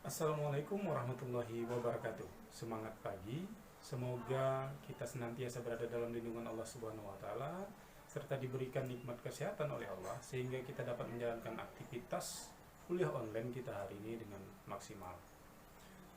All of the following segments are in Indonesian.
Assalamualaikum warahmatullahi wabarakatuh. Semangat pagi. Semoga kita senantiasa berada dalam lindungan Allah Subhanahu wa taala serta diberikan nikmat kesehatan oleh Allah sehingga kita dapat menjalankan aktivitas kuliah online kita hari ini dengan maksimal.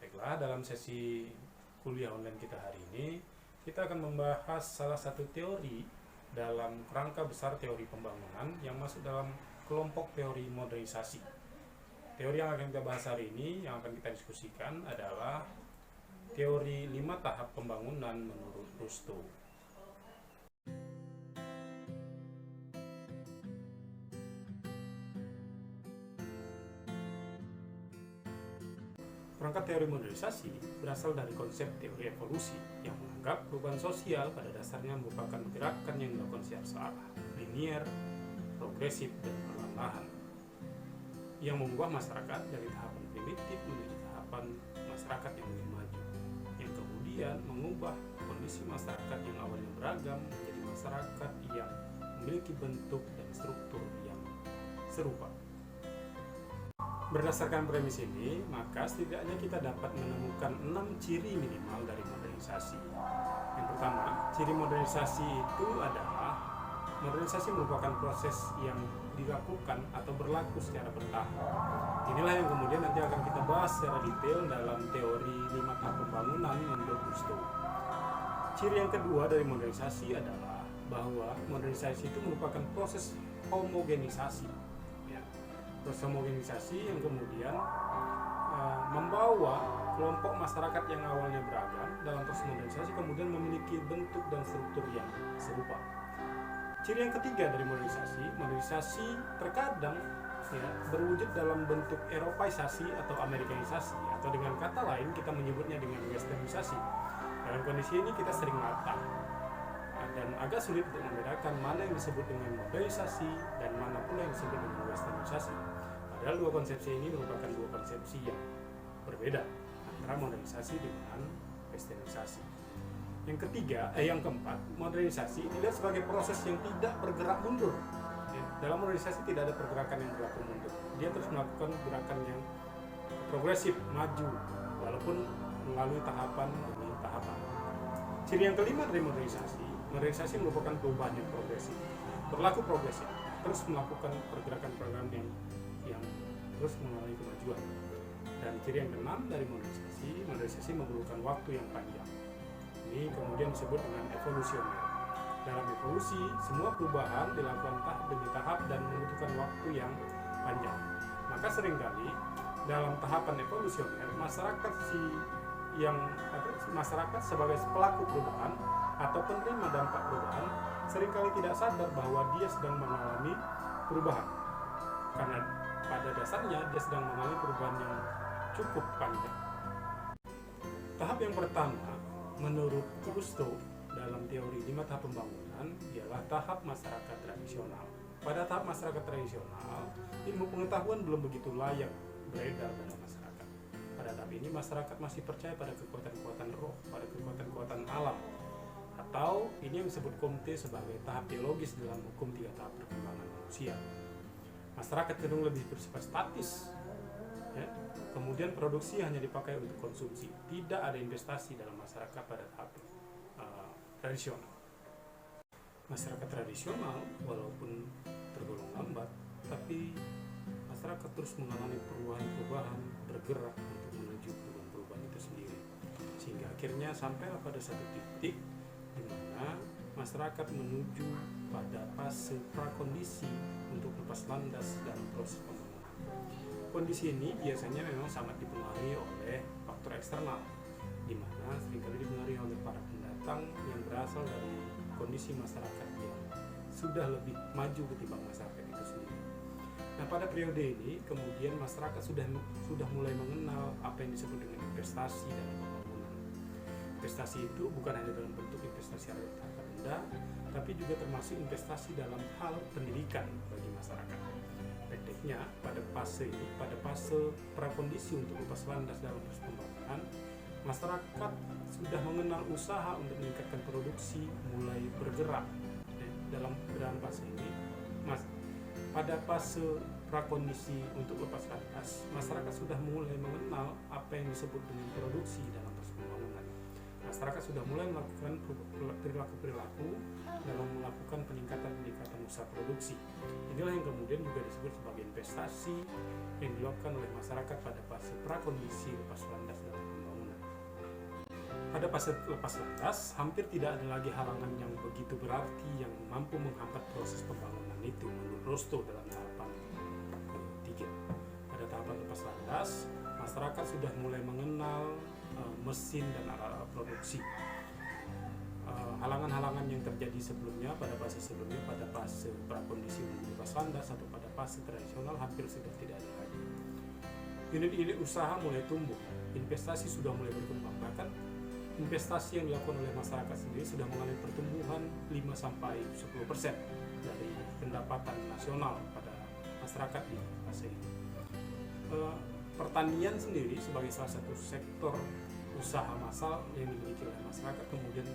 Baiklah, dalam sesi kuliah online kita hari ini kita akan membahas salah satu teori dalam kerangka besar teori pembangunan yang masuk dalam kelompok teori modernisasi. Teori yang akan kita bahas hari ini, yang akan kita diskusikan adalah teori 5 tahap pembangunan menurut Rustow. Perangkat teori modernisasi berasal dari konsep teori evolusi yang menganggap perubahan sosial pada dasarnya merupakan gerakan yang dilakukan secara searah, linier, progresif, dan perlahan-lahan yang mengubah masyarakat dari tahapan primitif menuju tahapan masyarakat yang lebih maju, yang kemudian mengubah kondisi masyarakat yang awalnya beragam menjadi masyarakat yang memiliki bentuk dan struktur yang serupa. Berdasarkan premis ini, maka setidaknya kita dapat menemukan 6 ciri minimal dari modernisasi. Yang pertama, ciri modernisasi itu adalah modernisasi merupakan proses yang dilakukan atau berlaku secara bertahap. Inilah yang kemudian nanti akan kita bahas secara detail dalam teori 5 tahap pembangunan menurut Rustow. Ciri yang kedua dari modernisasi adalah bahwa modernisasi itu merupakan proses homogenisasi. Ya. Proses homogenisasi yang kemudian membawa kelompok masyarakat yang awalnya beragam dalam proses modernisasi kemudian memiliki bentuk dan struktur yang serupa. Ciri yang ketiga dari modernisasi terkadang berwujud dalam bentuk Eropaisasi atau Amerikanisasi, atau dengan kata lain kita menyebutnya dengan Westernisasi. Dalam kondisi ini kita sering latah dan agak sulit untuk membedakan mana yang disebut dengan modernisasi dan mana pula yang disebut dengan Westernisasi. Padahal dua konsepsi ini merupakan dua konsepsi yang berbeda antara modernisasi dengan Westernisasi. Yang keempat, modernisasi dilihat sebagai proses yang tidak bergerak mundur. Dalam modernisasi tidak ada pergerakan yang berlaku mundur. Dia terus melakukan gerakan yang progresif, maju, walaupun melalui tahapan demi tahapan. Ciri yang kelima dari modernisasi merupakan perubahan yang progresif, berlaku progresif, terus melakukan pergerakan-pergerakan yang terus mengalami kemajuan. Dan ciri yang keenam dari modernisasi memerlukan waktu yang panjang. Ini kemudian disebut dengan evolusioner. Dalam evolusi, semua perubahan dilakukan tahap demi tahap dan membutuhkan waktu yang panjang. Maka seringkali dalam tahapan evolusioner, masyarakat sebagai pelaku perubahan atau penerima dampak perubahan seringkali tidak sadar bahwa dia sedang mengalami perubahan. Karena pada dasarnya dia sedang mengalami perubahan yang cukup panjang. Tahap yang pertama menurut Rustow dalam teori 5 tahap pembangunan ialah tahap masyarakat tradisional. Pada tahap masyarakat tradisional, ilmu pengetahuan belum begitu layak beredar dalam masyarakat. Pada tahap ini masyarakat masih percaya pada kekuatan-kekuatan roh, pada kekuatan-kekuatan alam. Atau ini yang disebut Comte sebagai tahap teologis dalam hukum 3 tahap perkembangan manusia. Masyarakat cenderung lebih bersifat statis. Kemudian produksi hanya dipakai untuk konsumsi, tidak ada investasi dalam masyarakat pada tahap tradisional. Masyarakat tradisional walaupun tergolong lambat, tapi masyarakat terus mengalami perubahan-perubahan, bergerak untuk menuju perubahan-perubahan itu sendiri, sehingga akhirnya sampailah pada satu titik di mana masyarakat menuju pada fase prakondisi untuk lepas landas dalam proses pembangunan. Kondisi ini biasanya memang sangat dipengaruhi oleh faktor eksternal, di mana seringkali dipengaruhi oleh para pendatang yang berasal dari kondisi masyarakat yang sudah lebih maju ketimbang masyarakat itu sendiri. Nah, pada periode ini kemudian masyarakat sudah mulai mengenal apa yang disebut dengan investasi dalam pembangunan. Investasi itu bukan hanya dalam bentuk investasi harta benda, tapi juga termasuk investasi dalam hal pendidikan bagi masyarakat. Praktiknya pada fase prakondisi untuk lepas landas dalam proses pembangunan, masyarakat sudah mengenal usaha untuk meningkatkan produksi, mulai bergerak. Dalam fase ini pada fase prakondisi untuk lepas landas, masyarakat sudah mulai mengenal apa yang disebut dengan produksi dalam proses pembangunan. Masyarakat sudah mulai melakukan perilaku-perilaku dalam melakukan peningkatan usaha produksi. Inilah yang kemudian juga disebut sebagai investasi yang dilakukan oleh masyarakat pada fase prakondisi lepas landas dalam pembangunan. Pada fase lepas landas, hampir tidak ada lagi halangan yang begitu berarti yang mampu menghambat proses pembangunan itu, menurut Rostow dalam tahapan ketiga. Pada tahapan lepas landas, masyarakat sudah mulai mengenal mesin dan alat-alat produksi. Halangan-halangan yang terjadi sebelumnya pada fase prakondisi lepas landas atau pada fase tradisional hampir sudah tidak ada lagi. Unit-unit usaha mulai tumbuh, investasi sudah mulai berkembang, bahkan investasi yang dilakukan oleh masyarakat sendiri sudah mengalami pertumbuhan 5-10% dari pendapatan nasional pada masyarakat di fase ini. Pertanian sendiri sebagai salah satu sektor usaha massal yang dimiliki oleh masyarakat kemudian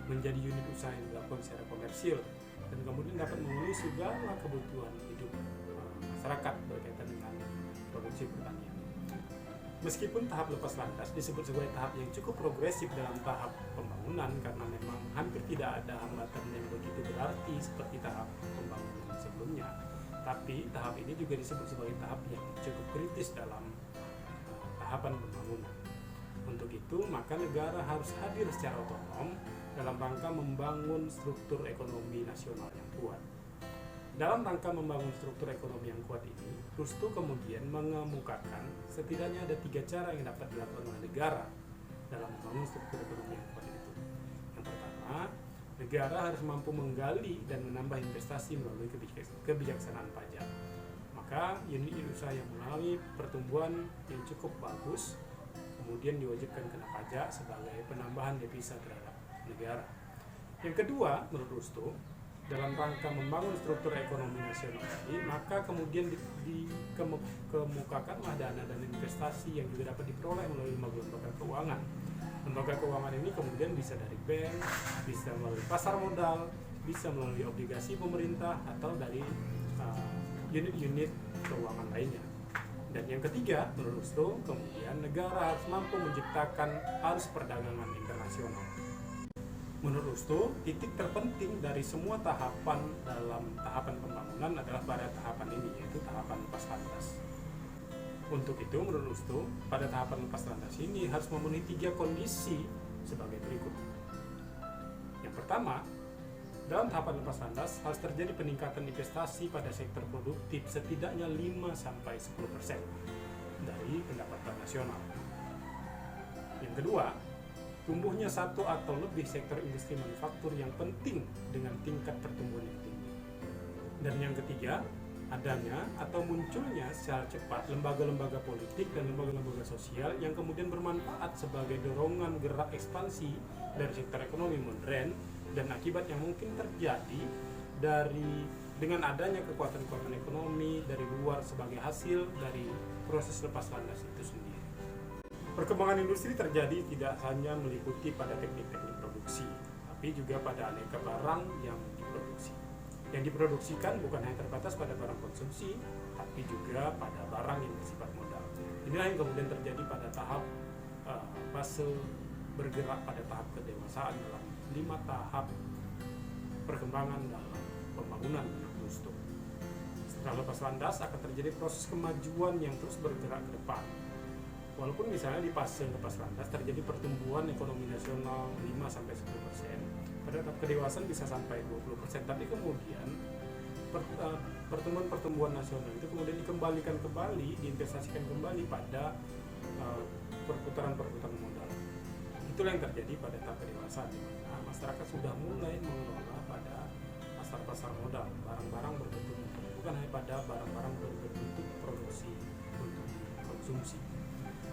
menjadi unit usaha yang dilakukan secara komersil dan kemudian dapat memenuhi segala kebutuhan hidup masyarakat berkaitan dengan produksi pertanian. Meskipun tahap lepas landas disebut sebagai tahap yang cukup progresif dalam tahap pembangunan karena memang hampir tidak ada hambatan yang begitu berarti seperti tahap pembangunan sebelumnya, tapi tahap ini juga disebut sebagai tahap yang cukup kritis dalam tahapan pembangunan. Untuk itu, maka negara harus hadir secara otonom dalam rangka membangun struktur ekonomi nasional yang kuat. Dalam rangka membangun struktur ekonomi yang kuat ini, Rostow kemudian mengemukakan setidaknya ada 3 cara yang dapat dilakukan oleh negara dalam membangun struktur ekonomi yang kuat itu. Yang pertama, negara harus mampu menggali dan menambah investasi melalui kebijaksanaan pajak. Maka unit usaha yang mengalami pertumbuhan yang cukup bagus kemudian diwajibkan kena pajak sebagai penambahan devisa terhadap negara. Yang kedua, menurut Rostow, dalam rangka membangun struktur ekonomi nasional ini, maka kemudian dikemukakanlah dana dan investasi yang juga dapat diperoleh melalui lembaga keuangan. Lembaga keuangan ini kemudian bisa dari bank, bisa melalui pasar modal, bisa melalui obligasi pemerintah, atau dari unit-unit keuangan lainnya. Dan yang ketiga, menurut Rostow, kemudian negara harus mampu menciptakan arus perdagangan internasional. Menurut Rostow, titik terpenting dari semua tahapan dalam tahapan pembangunan adalah pada tahapan ini, yaitu tahapan lepas landas. Untuk itu, menurut Rostow, pada tahapan lepas landas ini harus memenuhi 3 kondisi sebagai berikut. Yang pertama, dalam tahapan lepas landas harus terjadi peningkatan investasi pada sektor produktif setidaknya 5-10% dari pendapatan nasional. Yang kedua, tumbuhnya 1 atau lebih sektor industri manufaktur yang penting dengan tingkat pertumbuhan yang tinggi. Dan yang ketiga, adanya atau munculnya secara cepat lembaga-lembaga politik dan lembaga-lembaga sosial yang kemudian bermanfaat sebagai dorongan gerak ekspansi dari sektor ekonomi modern dan akibat yang mungkin terjadi dengan adanya kekuatan-kekuatan ekonomi dari luar sebagai hasil dari proses lepas landas itu sendiri. Perkembangan industri terjadi tidak hanya meliputi pada teknik-teknik produksi, tapi juga pada aneka barang yang diproduksi. Yang diproduksikan bukan hanya terbatas pada barang konsumsi, tapi juga pada barang yang bersifat modal. Inilah yang kemudian terjadi pada tahap fase bergerak pada tahap kedewasaan dalam 5 tahap perkembangan dalam pembangunan Rostow. Setelah lepas landas akan terjadi proses kemajuan yang terus bergerak ke depan. Walaupun misalnya di fase lepas landas terjadi pertumbuhan ekonomi nasional 5-10%, pada tahap kedewasaan bisa sampai 20%, tapi kemudian pertumbuhan nasional itu kemudian dikembalikan kembali, diinvestasikan kembali pada perputaran modal. Itulah yang terjadi pada tahap kedewasaan, di mana masyarakat sudah mulai mengelola pada pasar modal, barang-barang berbentuk modal, bukan hanya pada barang-barang berbentuk produksi untuk dikonsumsi.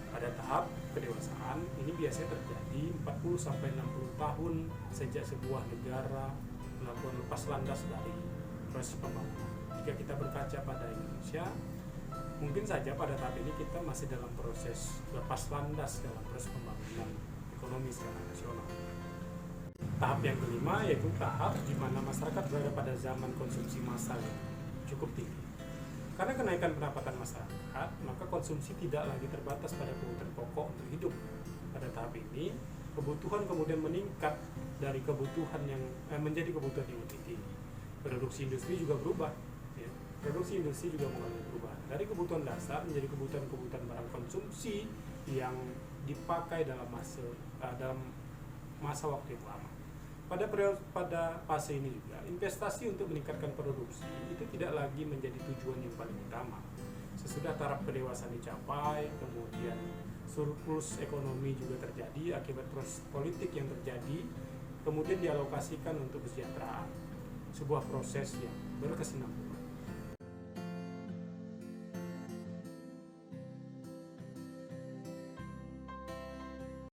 Pada tahap kedewasaan ini biasanya terjadi 40-60 tahun sejak sebuah negara melakukan lepas landas dari proses pembangunan. Jika kita berkaca pada Indonesia, mungkin saja pada tahap ini kita masih dalam proses lepas landas dalam proses pembangunan ekonomi secara nasional. Tahap yang kelima yaitu tahap di mana masyarakat berada pada zaman konsumsi massal yang cukup tinggi. Karena kenaikan pendapatan masyarakat, maka konsumsi tidak lagi terbatas pada kebutuhan pokok untuk hidup. Pada tahap ini, kebutuhan kemudian meningkat dari kebutuhan yang menjadi kebutuhan yang lebih tinggi. Produksi industri juga berubah. Ya. Produksi industri juga mengalami perubahan dari kebutuhan dasar menjadi kebutuhan barang konsumsi yang dipakai dalam masa waktu yang lama. Pada fase ini juga, investasi untuk meningkatkan produksi itu tidak lagi menjadi tujuan yang paling utama. Sesudah taraf kedewasaan dicapai, kemudian surplus ekonomi juga terjadi akibat proses politik yang terjadi, kemudian dialokasikan untuk kesejahteraan. Sebuah proses yang berkesinambungan.